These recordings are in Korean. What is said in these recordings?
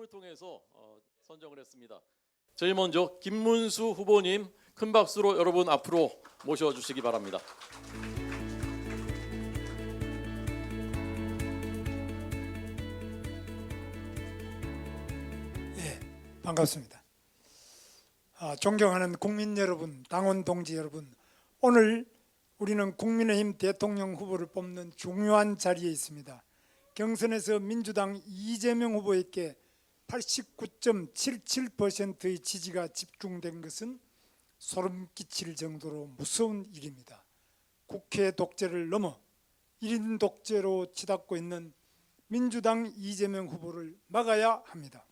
투표를 통해서 선정을 했습니다. 제일 먼저 김문수 후보님 큰 박수로 여러분 앞으로 모셔주시기 바랍니다. 예, 반갑습니다. 존경하는 국민 여러분, 당원 동지 여러분, 오늘 우리는 국민의힘 대통령 후보를 뽑는 중요한 자리에 있습니다. 경선에서 민주당 이재명 후보에게 89.77%의 지지가 집중된 것은 소름 끼칠 정도로 무서운 일입니다. 국회 독재를 넘어 1인 독재로 치닫고 있는 민주당 이재명 후보를 막아야 합니다.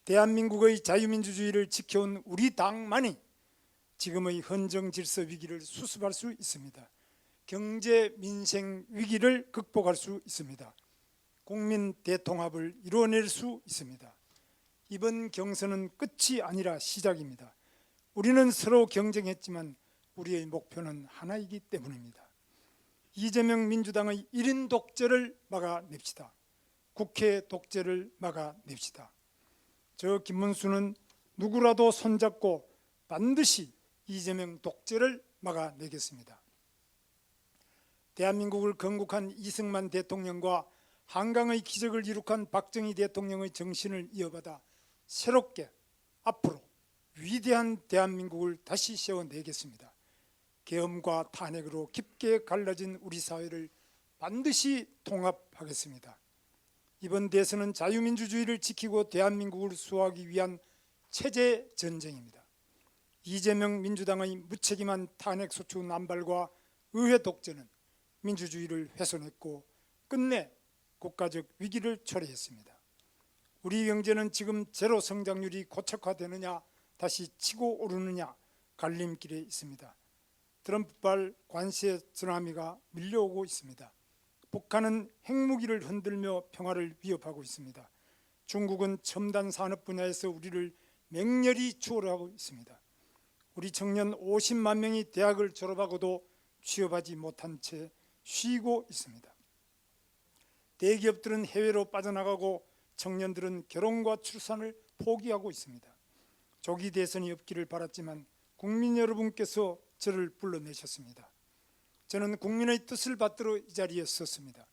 대한민국의 자유민주주의를 지켜온 우리 당만이 지금의 헌정 질서 위기를 수습할 수 있습니다. 경제 민생 위기를 극복할 수 있습니다. 국민 대통합을 이루어낼 수 있습니다. 이번 경선은 끝이 아니라 시작입니다. 우리는 서로 경쟁했지만 우리의 목표는 하나이기 때문입니다. 이재명 민주당의 1인 독재를 막아냅시다. 국회 독재를 막아냅시다. 저 김문수는 누구라도 손잡고 반드시 이재명 독재를 막아내겠습니다. 대한민국을 건국한 이승만 대통령과 한강의 기적을 이룩한 박정희 대통령의 정신을 이어받아 새롭게 앞으로 위대한 대한민국을 다시 세워내겠습니다. 계엄과 탄핵으로 깊게 갈라진 우리 사회를 반드시 통합하겠습니다. 이번 대선은 자유민주주의를 지키고 대한민국을 수호하기 위한 체제 전쟁입니다. 이재명 민주당의 무책임한 탄핵소추 남발과 의회 독재는 민주주의를 훼손했고 끝내 국가적 위기를 초래했습니다. 우리 경제는 지금 제로 성장률이 고착화되느냐 다시 치고 오르느냐 갈림길에 있습니다. 트럼프발 관세 쓰나미가 밀려오고 있습니다. 북한은 핵무기를 흔들며 평화를 위협하고 있습니다. 중국은 첨단 산업 분야에서 우리를 맹렬히 추월하고 있습니다. 우리 청년 50만 명이 대학을 졸업하고도 취업하지 못한 채 쉬고 있습니다. 대기업들은 해외로 빠져나가고 청년들은 결혼과 출산을 포기하고 있습니다. 조기 대선이 없기를 바랐지만 국민 여러분께서 저를 불러내셨습니다. 저는 국민의 뜻을 받들어 이 자리에 섰습니다.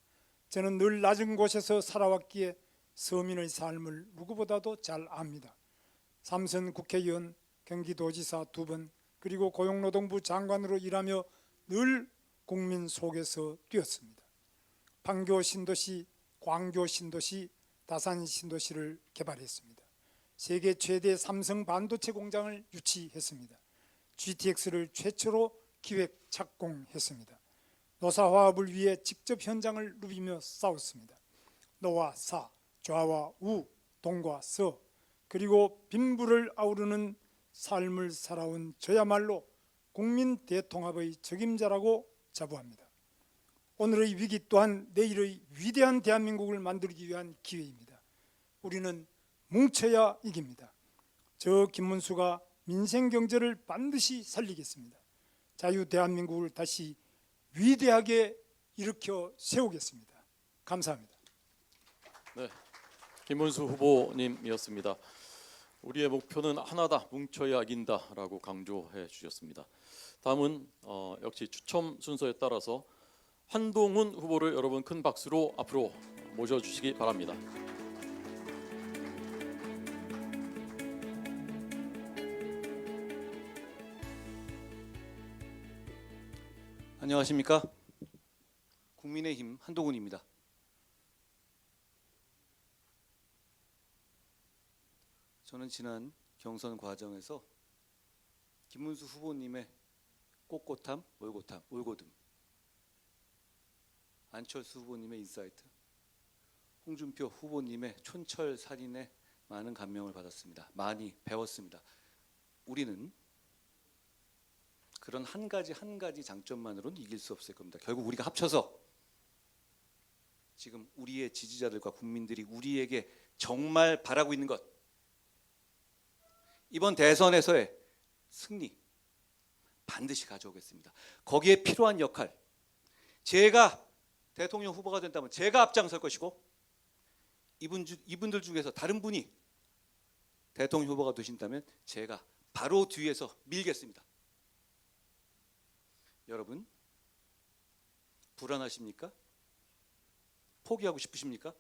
저는 늘 낮은 곳에서 살아왔기에 서민의 삶을 누구보다도 잘 압니다. 3선 국회의원, 경기도지사 2번, 그리고 고용노동부 장관으로 일하며 늘 국민 속에서 뛰었습니다. 판교 신도시, 광교 신도시, 다산 신도시를 개발했습니다. 세계 최대 삼성 반도체 공장을 유치했습니다. GTX를 최초로 기획 착공했습니다. 노사화합을 위해 직접 현장을 누비며 싸웠습니다. 노와 사, 좌와 우, 동과 서, 그리고 빈부를 아우르는 삶을 살아온 저야말로 국민 대통합의 적임자라고 자부합니다. 오늘의 위기 또한 내일의 위대한 대한민국을 만들기 위한 기회입니다. 우리는 뭉쳐야 이깁니다. 저 김문수가 민생 경제를 반드시 살리겠습니다. 자유 대한민국을 다시 위대하게 일으켜 세우겠습니다. 감사합니다. 네, 김문수 후보님이었습니다. 우리의 목표는 하나다, 뭉쳐야 이긴다라고 강조해 주셨습니다. 다음은 역시 추첨 순서에 따라서 한동훈 후보를 여러분 큰 박수로 앞으로 모셔주시기 바랍니다. 안녕하십니까? 국민의힘 한동훈입니다. 저는 지난 경선 과정에서 김문수 후보님의 꼿꼿함, 올곧음, 안철수 후보님의 인사이트, 홍준표 후보님의 촌철살인에 많은 감명을 받았습니다. 많이 배웠습니다. 우리는 그런 한 가지 장점만으로는 이길 수 없을 겁니다. 결국 우리가 합쳐서 지금 우리의 지지자들과 국민들이 우리에게 정말 바라고 있는 것, 이번 대선에서의 승리 반드시 가져오겠습니다. 거기에 필요한 역할, 제가 대통령 후보가 된다면 제가 앞장설 것이고, 이분들 중에서 다른 분이 대통령 후보가 되신다면 제가 바로 뒤에서 밀겠습니다. 여러분, 불안하십니까? 포기하고 싶으십니까?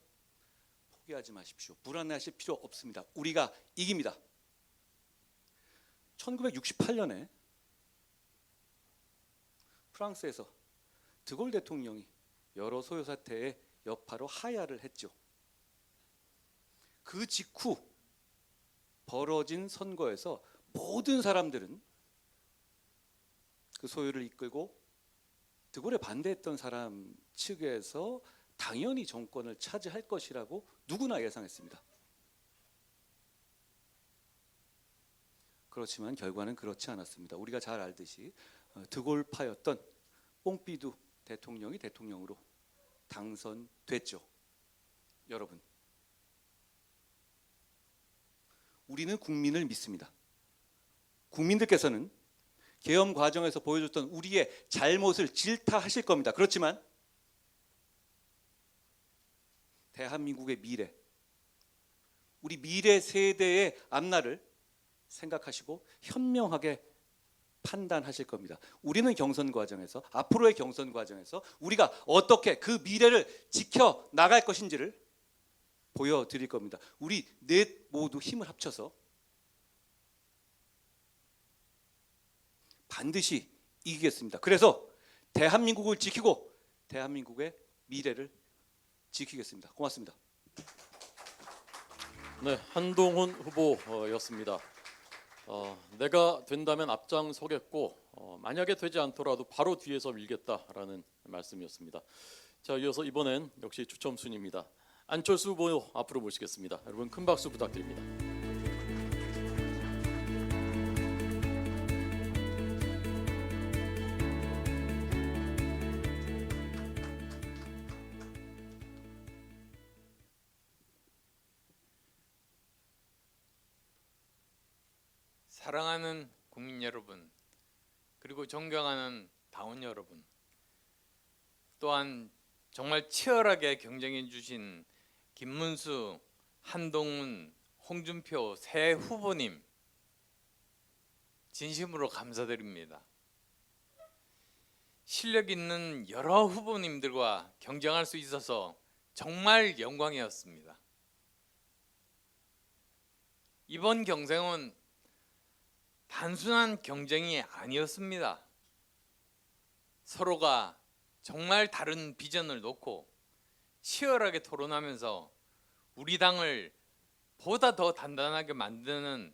포기하지 마십시오. 불안해하실 필요 없습니다. 우리가 이깁니다. 1968년에 프랑스에서 드골 대통령이 여러 소요 사태의 여파로 하야를 했죠. 그 직후 벌어진 선거에서 모든 사람들은 그 소요를 이끌고 드골에 반대했던 사람 측에서 당연히 정권을 차지할 것이라고 누구나 예상했습니다. 그렇지만 결과는 그렇지 않았습니다. 우리가 잘 알듯이 드골파였던 뽕피두 대통령이 대통령으로 당선됐죠. 여러분, 우리는 국민을 믿습니다. 국민들께서는 계엄 과정에서 보여줬던 우리의 잘못을 질타하실 겁니다. 그렇지만 대한민국의 미래, 우리 미래 세대의 앞날을 생각하시고 현명하게 판단하실 겁니다. 우리는 경선 과정에서, 앞으로의 경선 과정에서 우리가 어떻게 그 미래를 지켜 나갈 것인지를 보여드릴 겁니다. 우리 넷 모두 힘을 합쳐서 반드시 이기겠습니다. 그래서 대한민국을 지키고 대한민국의 미래를 지키겠습니다. 고맙습니다. 네, 한동훈 후보였습니다. 내가 된다면 앞장서겠고 만약에 되지 않더라도 바로 뒤에서 밀겠다라는 말씀이었습니다. 자, 이어서 이번엔 역시 추첨 순입니다. 안철수 후보 앞으로 모시겠습니다. 여러분 큰 박수 부탁드립니다. 사랑하는 국민 여러분, 그리고 존경하는 당원 여러분, 또한 정말 치열하게 경쟁해 주신 김문수, 한동훈, 홍준표 세 후보님 진심으로 감사드립니다. 실력 있는 여러 후보님들과 경쟁할 수 있어서 정말 영광이었습니다. 이번 경쟁은 단순한 경쟁이 아니었습니다. 서로가 정말 다른 비전을 놓고 치열하게 토론하면서 우리 당을 보다 더 단단하게 만드는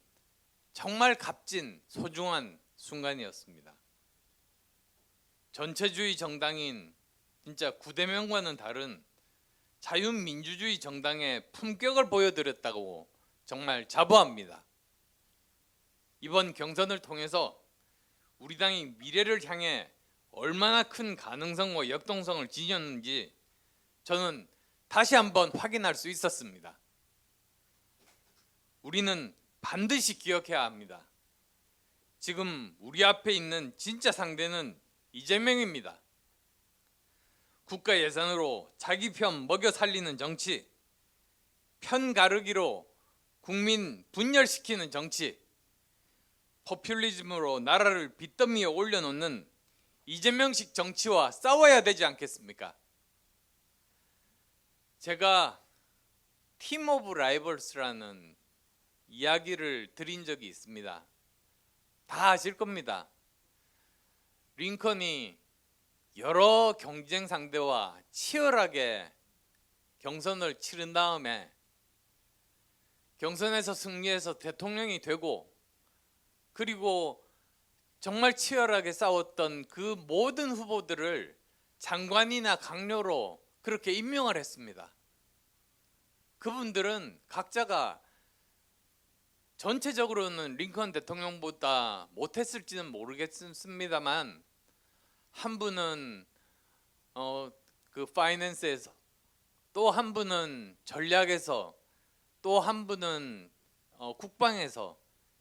정말 값진 소중한 순간이었습니다. 전체주의 정당인 진짜 9대명과는 다른 자유민주주의 정당의 품격을 보여드렸다고 정말 자부합니다. 이번 경선을 통해서 우리 당이 미래를 향해 얼마나 큰 가능성과 역동성을 지녔는지 저는 다시 한번 확인할 수 있었습니다. 우리는 반드시 기억해야 합니다. 지금 우리 앞에 있는 진짜 상대는 이재명입니다. 국가 예산으로 자기 편 먹여 살리는 정치, 편 가르기로 국민 분열시키는 정치, 포퓰리즘으로 나라를 빚더미에 올려놓는 이재명식 정치와 싸워야 되지 않겠습니까? 제가 팀 오브 라이벌스라는 이야기를 드린 적이 있습니다. 다 아실 겁니다. 링컨이 여러 경쟁 상대와 치열하게 경선을 치른 다음에 경선에서 승리해서 대통령이 되고, 그리고 정말 치열하게 싸웠던 그 모든 후보들을 장관이나 강요로 그렇게 임명을 했습니다. 그분들은 각자가 전체적으로는 링컨 대통령보다 못했을지는 모르겠습니다만, 한 분은 그 파이낸스에서, 또 한 분은 전략에서, 또 한 분은 국방에서,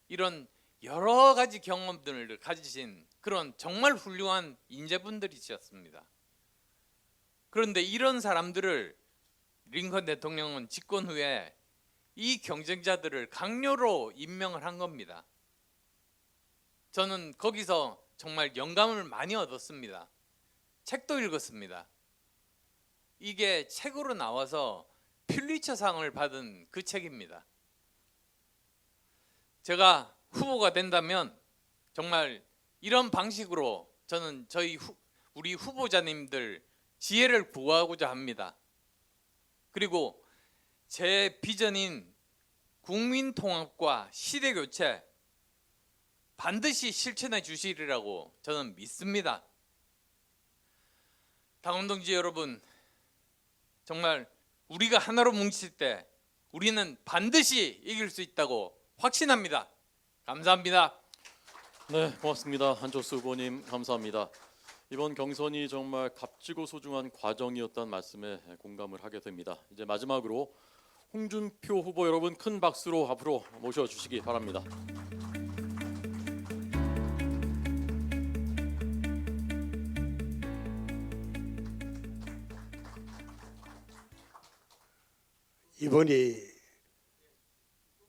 이런 여러 가지 경험들을 가지신 그런 정말 훌륭한 인재분들이셨습니다. 그런데 이런 사람들을 링컨 대통령은 집권 후에 이 경쟁자들을 강요로 임명을 한 겁니다. 저는 거기서 정말 영감을 많이 얻었습니다. 책도 읽었습니다. 이게 책으로 나와서 퓰리처상을 받은 그 책입니다. 제가 후보가 된다면 정말 이런 방식으로 저는 우리 후보자님들 지혜를 구하고자 합니다. 그리고 제 비전인 국민통합과 시대교체 반드시 실천해 주시리라고 저는 믿습니다. 당원동지 여러분, 정말 우리가 하나로 뭉칠 때 우리는 반드시 이길 수 있다고 확신합니다. 감사합니다. 네, 고맙습니다. 한철수 후보님 감사합니다. 이번 경선이 정말 값지고 소중한 과정이었다는 말씀에 공감을 하게 됩니다. 이제 마지막으로 홍준표 후보 여러분 큰 박수로 앞으로 모셔주시기 바랍니다. 이번이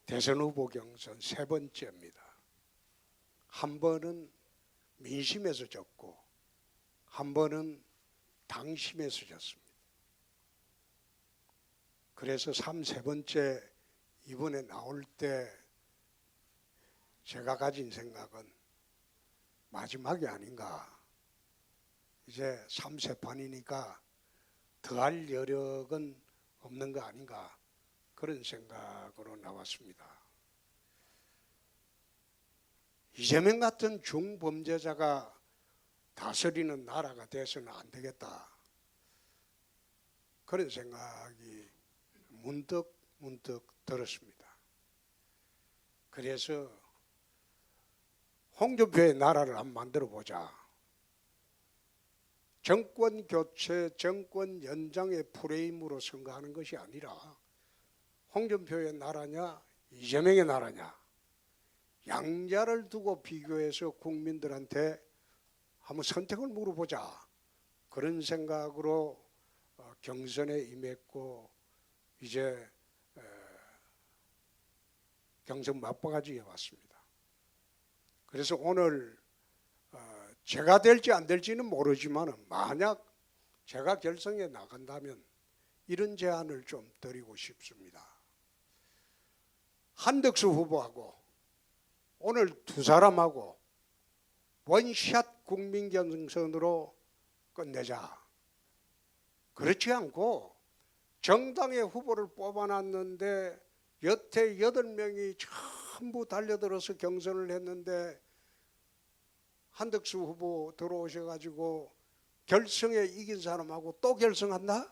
대선 후보 경선 세 번째입니다. 한 번은 민심에서 졌고 한 번은 당심에서 졌습니다. 그래서 세 번째 이번에 나올 때 제가 가진 생각은 마지막이 아닌가. 이제 3세판이니까 더할 여력은 없는 거 아닌가. 그런 생각으로 나왔습니다. 이재명 같은 중범죄자가 다스리는 나라가 돼서는 안 되겠다. 그런 생각이 문득 들었습니다. 그래서 홍준표의 나라를 한번 만들어 보자. 정권 교체, 정권 연장의 프레임으로 선거하는 것이 아니라 홍준표의 나라냐, 이재명의 나라냐, 양자를 두고 비교해서 국민들한테 한번 선택을 물어보자. 그런 생각으로 경선에 임했고 이제 경선 막바가지에 왔습니다. 그래서 오늘 제가 될지 안 될지는 모르지만 만약 제가 결선에 나간다면 이런 제안을 좀 드리고 싶습니다. 한덕수 후보하고 오늘 두 사람하고 원샷 국민 경선으로 끝내자. 그렇지 않고 정당의 후보를 뽑아놨는데 여태 8명이 전부 달려들어서 경선을 했는데 한덕수 후보 들어오셔가지고 결성에 이긴 사람하고 또 결성한다?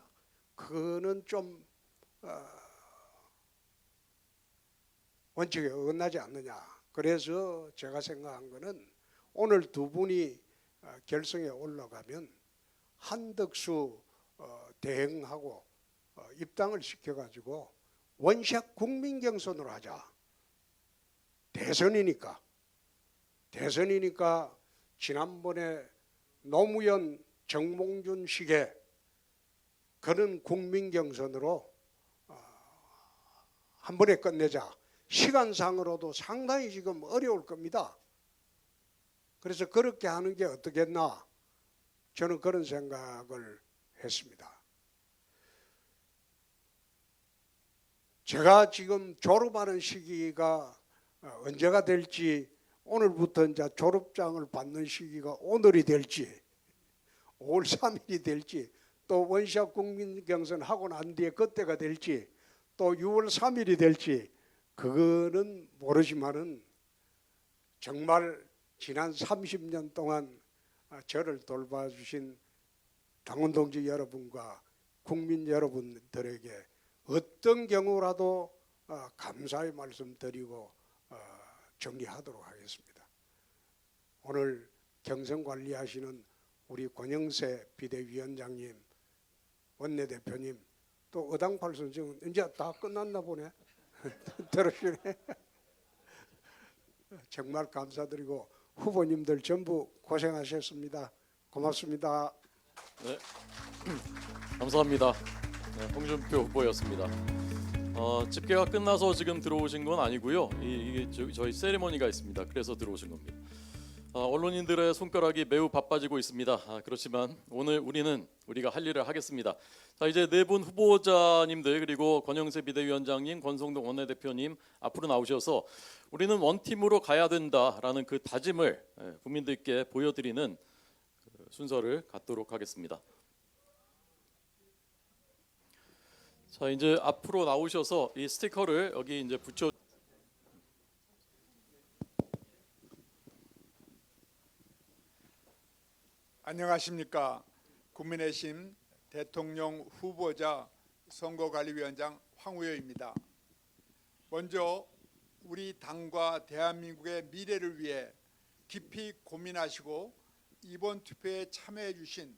그거는 좀 원칙에 어긋나지 않느냐. 그래서 제가 생각한 거는 오늘 두 분이 결성에 올라가면 한덕수 대행하고 입당을 시켜가지고 원샷 국민 경선으로 하자. 대선이니까 지난번에 노무현 정몽준 식의 그런 국민 경선으로 한 번에 끝내자. 시간상으로도 상당히 지금 어려울 겁니다. 그래서 그렇게 하는 게 어떻겠나. 저는 그런 생각을 했습니다. 제가 지금 졸업하는 시기가 언제가 될지, 오늘부터 이제 졸업장을 받는 시기가 오늘이 될지 5월 3일이 될지 또 원샷 국민경선 하고 난 뒤에 그때가 될지 또 6월 3일이 될지 그거는 모르지만은 정말 지난 30년 동안 저를 돌봐주신 당원동지 여러분과 국민 여러분들에게 어떤 경우라도 감사의 말씀 드리고 정리하도록 하겠습니다. 오늘 경선 관리하시는 우리 권영세 비대위원장님, 원내대표님, 또 어당팔 선생은 이제 다 끝났나 보네. 들으시네. 정말 감사드리고 후보님들 전부 고생하셨습니다. 고맙습니다. 네, 감사합니다. 네, 홍준표 후보였습니다. 집계가 끝나서 지금 들어오신 건 아니고요. 이게 저희 세리머니가 있습니다. 그래서 들어오신 겁니다. 언론인들의 손가락이 매우 바빠지고 있습니다. 그렇지만 오늘 우리가 할 일을 하겠습니다. 자, 이제 네 분 후보자님들 그리고 권영세 비대위원장님, 권성동 원내대표님 앞으로 나오셔서 우리는 원팀으로 가야 된다라는 그 다짐을 국민들께 보여드리는 순서를 갖도록 하겠습니다. 자, 이제 앞으로 나오셔서 이 스티커를 여기 이제 붙여. 안녕하십니까. 국민의힘 대통령 후보자 선거관리위원장 황우여입니다. 먼저 우리 당과 대한민국의 미래를 위해 깊이 고민하시고 이번 투표에 참여해 주신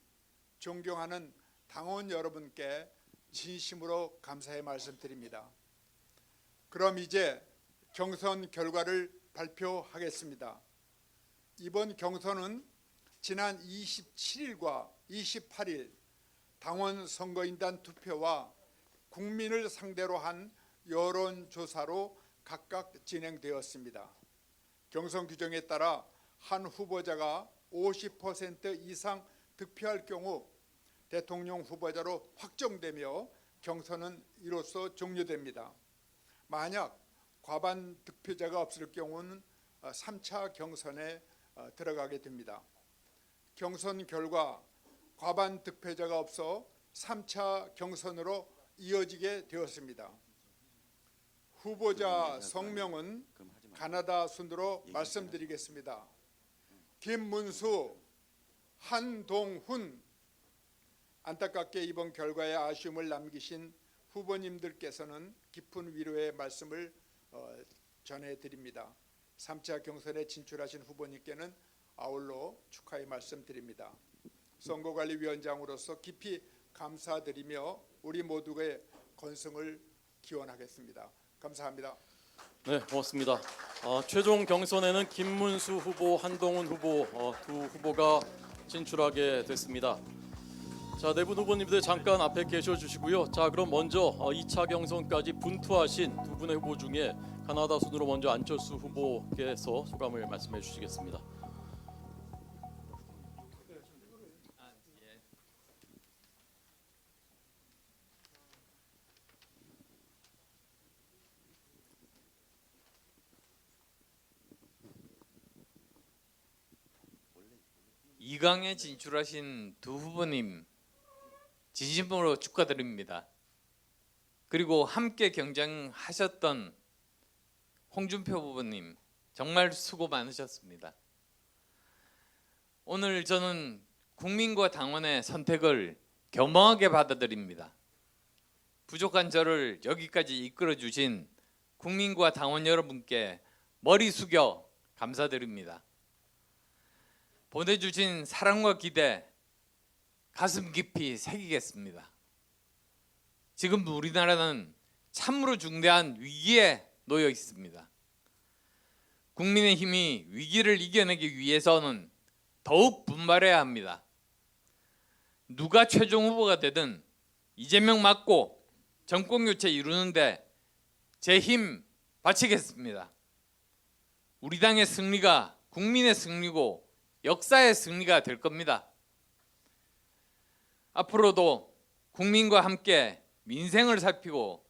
존경하는 당원 여러분께 진심으로 감사의 말씀드립니다. 그럼 이제 경선 결과를 발표하겠습니다. 이번 경선은 지난 27일과 28일 당원 선거인단 투표와 국민을 상대로 한 여론조사로 각각 진행되었습니다. 경선 규정에 따라 한 후보자가 50% 이상 득표할 경우 대통령 후보자로 확정되며 경선은 이로써 종료됩니다. 만약 과반 득표자가 없을 경우는 3차 경선에 들어가게 됩니다. 경선 결과 과반 득표자가 없어 3차 경선으로 이어지게 되었습니다. 후보자 성명은 가나다 순으로 말씀드리겠습니다. 김문수, 한동훈. 안타깝게 이번 결과에 아쉬움을 남기신 후보님들께서는 깊은 위로의 말씀을 전해드립니다. 3차 경선에 진출하신 후보님께는 아울러 축하의 말씀드립니다. 선거관리위원장으로서 깊이 감사드리며 우리 모두의 건승을 기원하겠습니다. 감사합니다. 네, 고맙습니다. 최종 경선에는 김문수 후보, 한동훈 후보 두 후보가 진출하게 됐습니다. 자, 네 분 후보님들 잠깐 앞에 계셔 주시고요. 자, 그럼 먼저 2차 경선까지 분투하신 두 분의 후보 중에 가나다 순으로 먼저 안철수 후보께서 소감을 말씀해 주시겠습니다. 이강에 진출하신 두 후보님 진심으로 축하드립니다. 그리고 함께 경쟁하셨던 홍준표 후보님 정말 수고 많으셨습니다. 오늘 저는 국민과 당원의 선택을 겸허하게 받아들입니다. 부족한 저를 여기까지 이끌어 주신 국민과 당원 여러분께 머리 숙여 감사드립니다. 보내주신 사랑과 기대 가슴 깊이 새기겠습니다. 지금 우리나라는 참으로 중대한 위기에 놓여 있습니다. 국민의힘이 위기를 이겨내기 위해서는 더욱 분발해야 합니다. 누가 최종 후보가 되든 이재명 맞고 정권교체 이루는데 제 힘 바치겠습니다. 우리 당의 승리가 국민의 승리고 역사의 승리가 될 겁니다. 앞으로도 국민과 함께 민생을 살피고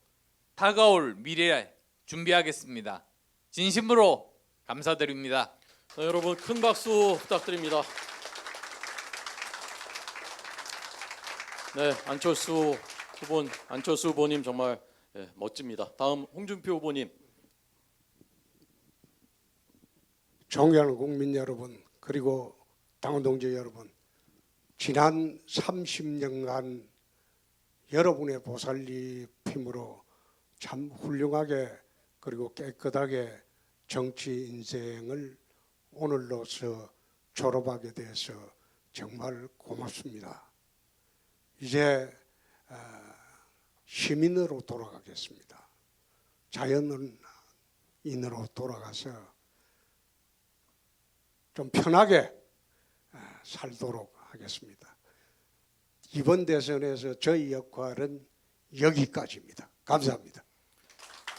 다가올 미래 준비하겠습니다. 진심으로 감사드립니다. 자, 여러분 큰 박수 부탁드립니다. 네, 안철수 후보님 정말 멋집니다. 다음 홍준표 후보님. 존경하는 국민 여러분, 그리고 당원 동지 여러분, 지난 30년간 여러분의 보살핌으로 참 훌륭하게 그리고 깨끗하게 정치 인생을 오늘로서 졸업하게 돼서 정말 고맙습니다. 이제 시민으로 돌아가겠습니다. 자연인으로 돌아가서 좀 편하게 살도록 하겠습니다. 이번 대선에서 저희 역할은 여기까지입니다. 감사합니다.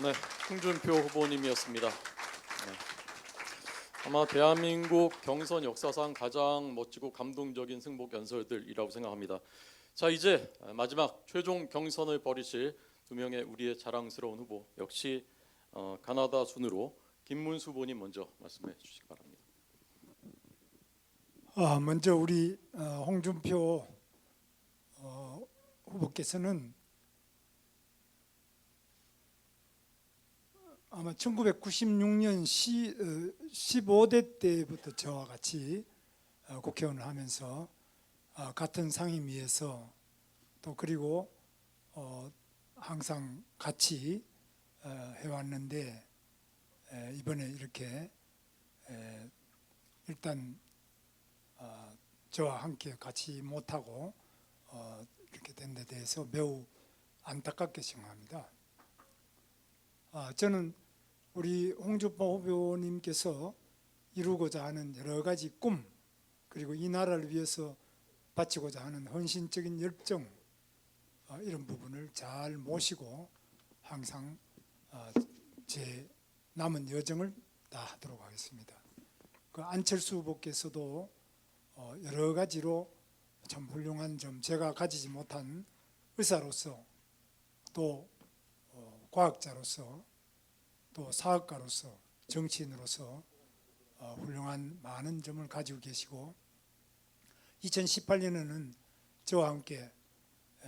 네, 홍준표 후보님이었습니다. 네. 아마 대한민국 경선 역사상 가장 멋지고 감동적인 승복 연설들이라고 생각합니다. 자, 이제 마지막 최종 경선을 벌이실 두 명의 우리의 자랑스러운 후보, 역시 가나다 순으로 김문수 후보님 먼저 말씀해 주시기 바랍니다. 먼저 우리 홍준표 후보께서는 아마 1996년 15대 때부터 저와 같이 국회의원을 하면서 같은 상임위에서 또 그리고 항상 같이 해왔는데 이번에 이렇게 일단 저와 함께 같이 못하고 이렇게 된 데 대해서 매우 안타깝게 생각합니다. 저는 우리 홍준표 후보님께서 이루고자 하는 여러 가지 꿈, 그리고 이 나라를 위해서 바치고자 하는 헌신적인 열정, 이런 부분을 잘 모시고 항상 제 남은 여정을 다하도록 하겠습니다. 그 안철수 후보께서도 여러 가지로 참 훌륭한 점, 제가 가지지 못한 의사로서 또 과학자로서 또 사학가로서 정치인으로서 훌륭한 많은 점을 가지고 계시고 2018년에는 저와 함께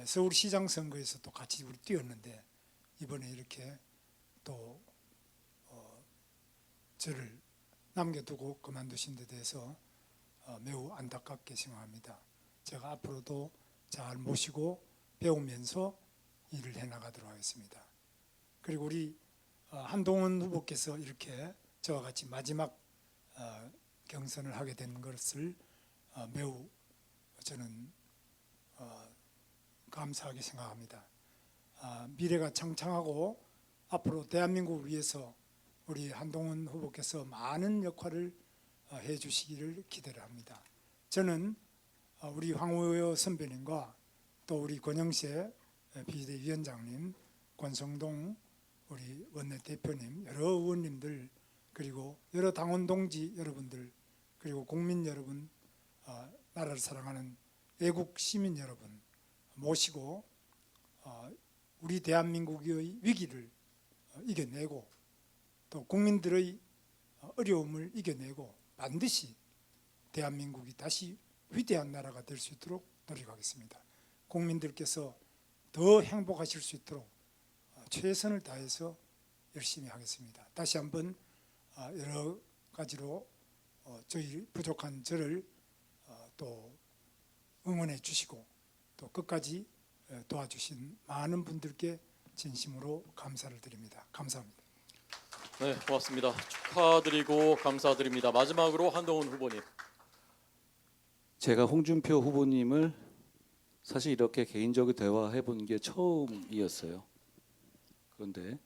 서울시장 선거에서 또 같이 우리 뛰었는데 이번에 이렇게 또 저를 남겨두고 그만두신 데 대해서 매우 안타깝게 생각합니다. 제가 앞으로도 잘 모시고 배우면서 일을 해나가도록 하겠습니다. 그리고 우리 한동훈 후보께서 이렇게 저와 같이 마지막 경선을 하게 된 것을 매우 저는 감사하게 생각합니다. 미래가 창창하고 앞으로 대한민국을 위해서 우리 한동훈 후보께서 많은 역할을 해주시기를 기대를 합니다. 저는 우리 황우여 선배님과 또 우리 권영세 비대위원장님, 권성동 우리 원내대표님, 여러 의원님들, 그리고 여러 당원 동지 여러분들, 그리고 국민 여러분, 나라를 사랑하는 애국 시민 여러분 모시고 우리 대한민국의 위기를 이겨내고 또 국민들의 어려움을 이겨내고 반드시 대한민국이 다시 위대한 나라가 될 수 있도록 노력하겠습니다. 국민들께서 더 행복하실 수 있도록 최선을 다해서 열심히 하겠습니다. 다시 한번 여러 가지로 저희 부족한 저를 또 응원해 주시고 또 끝까지 도와주신 많은 분들께 진심으로 감사를 드립니다. 감사합니다. 네, 고맙습니다. 축하드리고 감사드립니다. 마지막으로 한동훈 후보님. 제가 홍준표 후보님을 사실 이렇게 개인적으로 대화해 본 게 처음이었어요. 그런데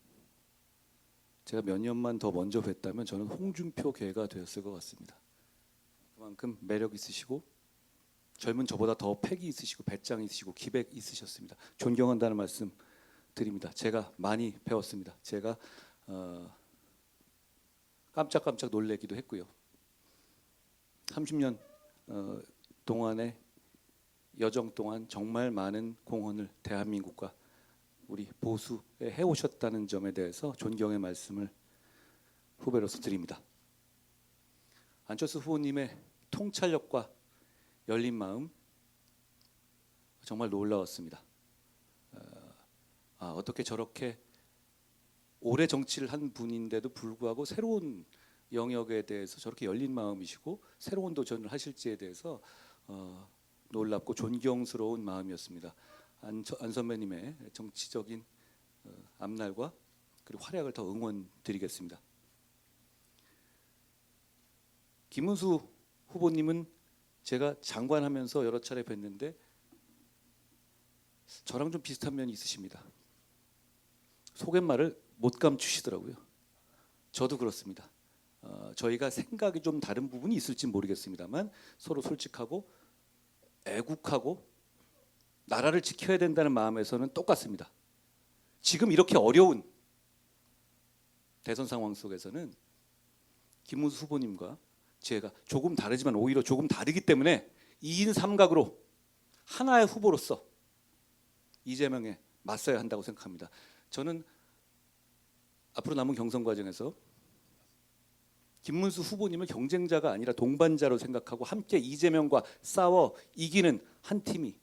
제가 몇 년만 더 먼저 뵀다면 저는 홍준표 계가 되었을 것 같습니다. 그만큼 매력 있으시고 젊은 저보다 더 패기 있으시고 배짱 있으시고 기백 있으셨습니다. 존경한다는 말씀 드립니다. 제가 많이 배웠습니다. 제가 깜짝깜짝 놀래기도 했고요. 30년 동안의 여정 동안 정말 많은 공헌을 대한민국과 우리 보수에 해오셨다는 점에 대해서 존경의 말씀을 후배로서 드립니다. 안철수 후보님의 통찰력과 열린 마음 정말 놀라웠습니다. 어떻게 저렇게 오래 정치를 한 분인데도 불구하고 새로운 영역에 대해서 저렇게 열린 마음이시고 새로운 도전을 하실지에 대해서 놀랍고 존경스러운 마음이었습니다. 안 선배님의 정치적인 앞날과 그리고 활약을 더 응원드리겠습니다. 김문수 후보님은 제가 장관하면서 여러 차례 뵀는데 저랑 좀 비슷한 면이 있으십니다. 속갯말을 못 감추시더라고요. 저도 그렇습니다. 저희가 생각이 좀 다른 부분이 있을지 모르겠습니다만 서로 솔직하고 애국하고 나라를 지켜야 된다는 마음에서는 똑같습니다. 지금 이렇게 어려운 대선 상황 속에서는 김문수 후보님과 제가 조금 다르지만 오히려 조금 다르기 때문에 2인 3각으로 하나의 후보로서 이재명에 맞서야 한다고 생각합니다. 저는 앞으로 남은 경선 과정에서 김문수 후보님을 경쟁자가 아니라 동반자로 생각하고 함께 이재명과 싸워 이기는 한 팀이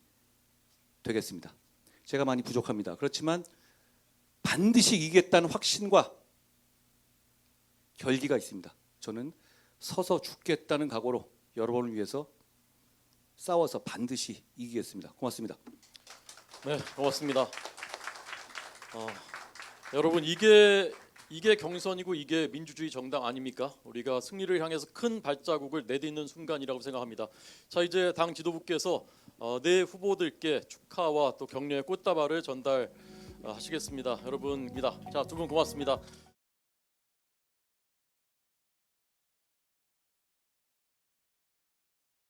되겠습니다. 제가 많이 부족합니다. 그렇지만 반드시 이기겠다는 확신과 결기가 있습니다. 저는 서서 죽겠다는 각오로 여러분을 위해서 싸워서 반드시 이기겠습니다. 고맙습니다. 네, 고맙습니다. 여러분 이게 경선이고 이게 민주주의 정당 아닙니까? 우리가 승리를 향해서 큰 발자국을 내딛는 순간이라고 생각합니다. 자, 이제 당 지도부께서 네 후보들께 축하와 또 격려의 꽃다발을 전달하시겠습니다. 여러분입니다. 자, 두 분 고맙습니다.